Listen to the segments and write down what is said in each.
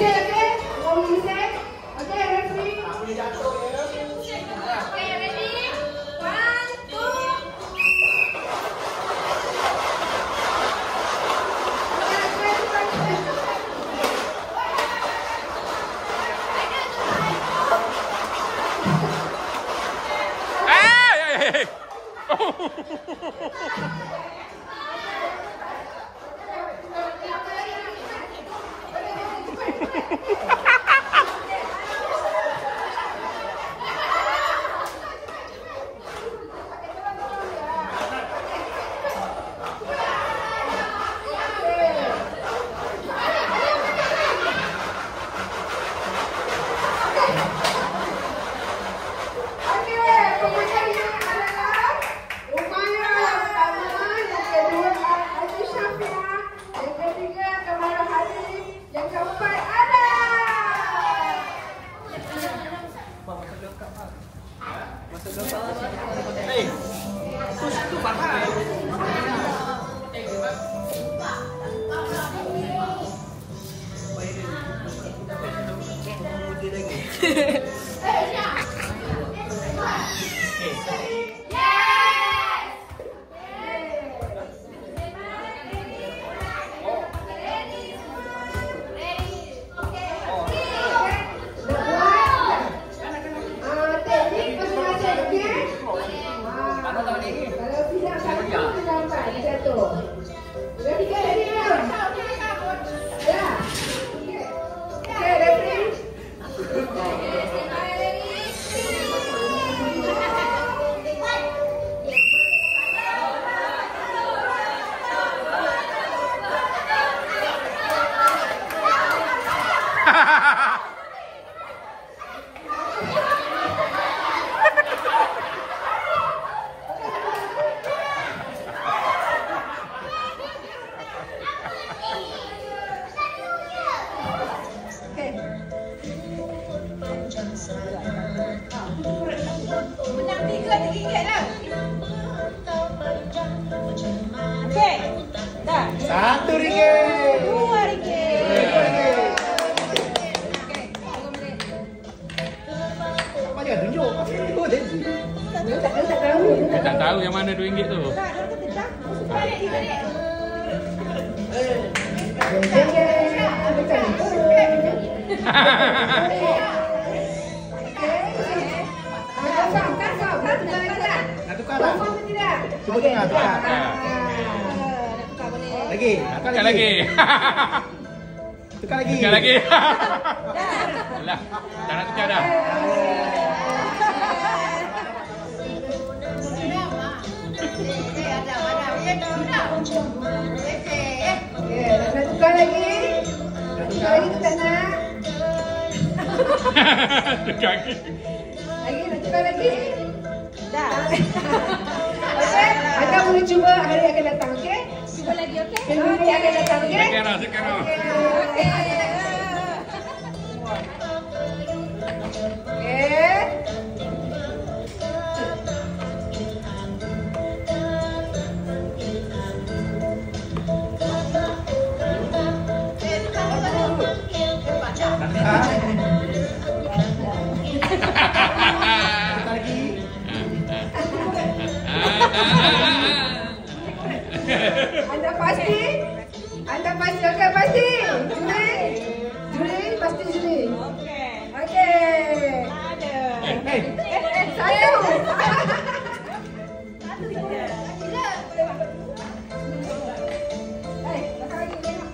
whistle, okay? One whistle. Okay, referee. Boleh jatuh ya. Okay, ready? 1, 2. Menang 3 RM3 lah. Okey. Dah. RM1. RM2. Apa dia tunjuk? Oh, dia. Dia tak tahu yang mana RM2 tu. Tak, dia kata dah. Balik. Nak tukar tak? Cuba tengah tukar. Lagi. Tukar lagi. Tukar lagi. Tukar lagi. Alah, tak nak tukar dah. Nak tukar lagi? Tukar lagi tu tak nak? Tukar lagi. Lagi nak tukar lagi? Dah. Okey, anda boleh cuba hari akan datang, okey? Cuba lagi, okey? Hari akan datang, okey? Sekarang. Okey. Anda pasti? Okey, pasti? Juri, pasti juri. Okey. Ada. Satu. Satu je. Makan lagi, tengok.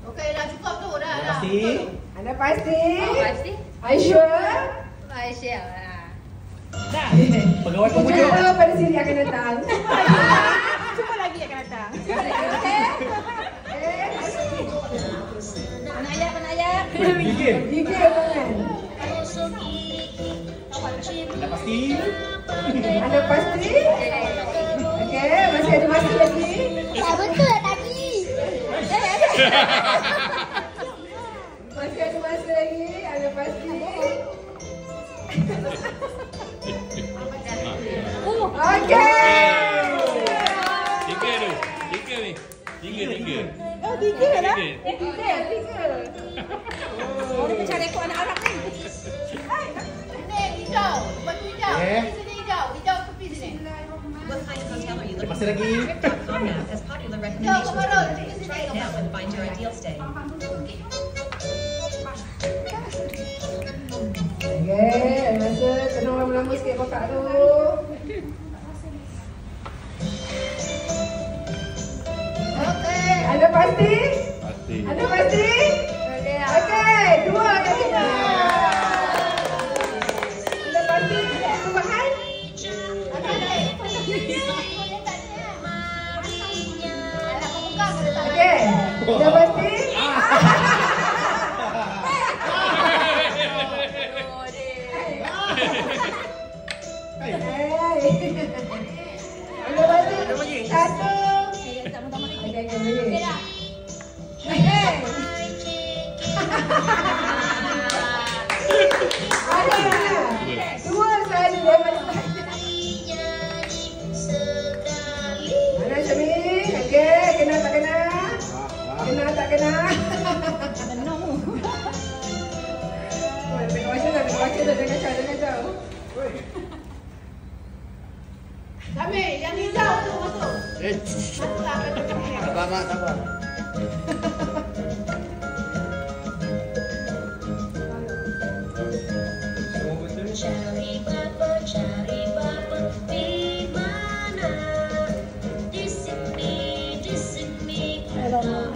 Okey, dah cukup tu dah. Pasti. Anda pasti? Pasti. Are you sure? Aisyah lah. Dah. Pegawai pemuda. Jumpa pada sini akan datang. Cuba lagi akan datang. Penayap. Gigil. Gigil tangan. Anda pasti? Anda pasti? Okey, masih ada masa lagi. Tak betul lah tadi. Masih ada masa lagi. Anda pasti? Okey. Tiga lah. Tiga. Oh, dia macam rekod anak Arab ni. Ini hijau. Baju hijau. Eh. Di sini hijau. Hijau tepi sini. What kind of hotel are you looking Masih lagi. for? Conrad has popular recommendations for tourists. Try it now and find your ideal stay. Okey, masa tenang lama-lama sikit kotak tu. Okey, anda pasti? Pasti. Anda pasti? Okey, dua kali kita. Anda pasti? Perubahan? Okey, anda pasti? Anda pasti? Satu. Okey, dah. Dua sahaja dia mana Syamil? Okey, kena tak kena? Kena tak kena? Oh, kena baca dah, jangan kacau. Syamil, yang hijau tu masuk. Sabar mak, sabar. Cari Papa di mana? Di sini. Alamak,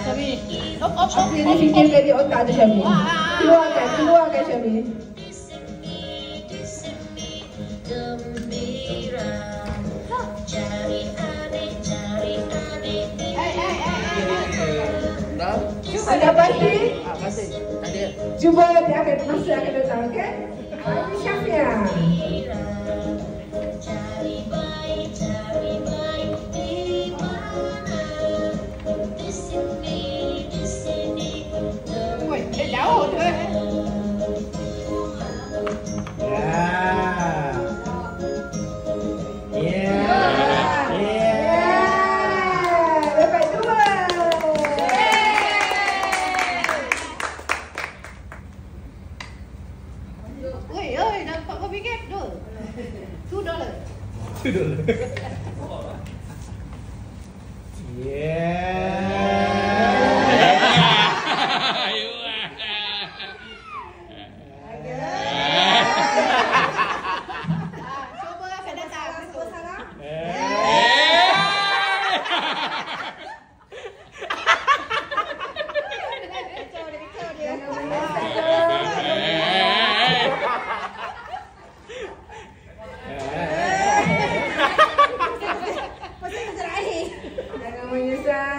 kami. Ini fikir dari otak tu Syamil. Keluarkan Syamil. Di sini gembira. Cari adik di Anda pasti? Masih. Ada. Cuba dia akan masa akan datang, okey? Ini Syamil. cari baik di mana? Di sini Oi, dia jauh tu. Dapat dua. Oi, dapat berapa ringgit? $2. Cuba akan datang. Jangan menyesal.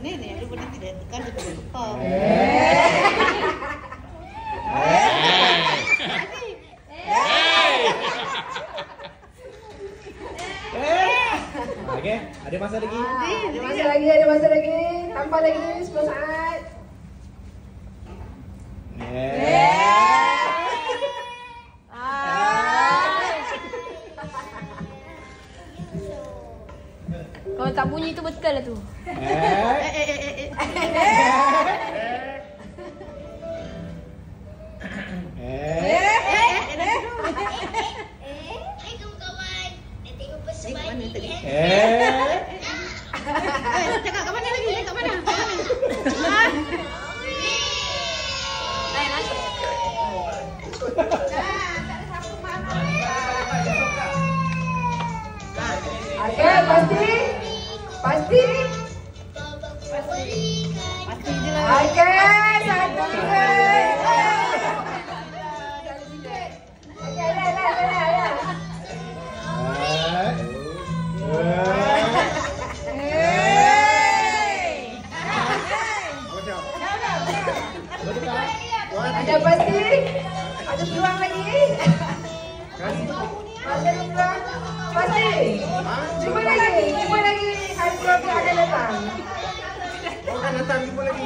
Ni lupa nanti dia tekan dia tu lupa. Okey, ada masa lagi. Ada masa lagi. Tambah lagi 10 saat. Kalau tak bunyi tu betul lah tu. Hai kawan-kawan. Nak tengok persembahan ni Cakap kat mana lagi? Kat mana? Okey, pasti? Pasti? Pasti je lah. Okey, satu ringgit. Okey, dah. Ada pasti? Ada peluang lagi? Ada peluang? Pasti? Cuba lagi. Hari berapa akan datang? Oh, kan datang jumpa lagi.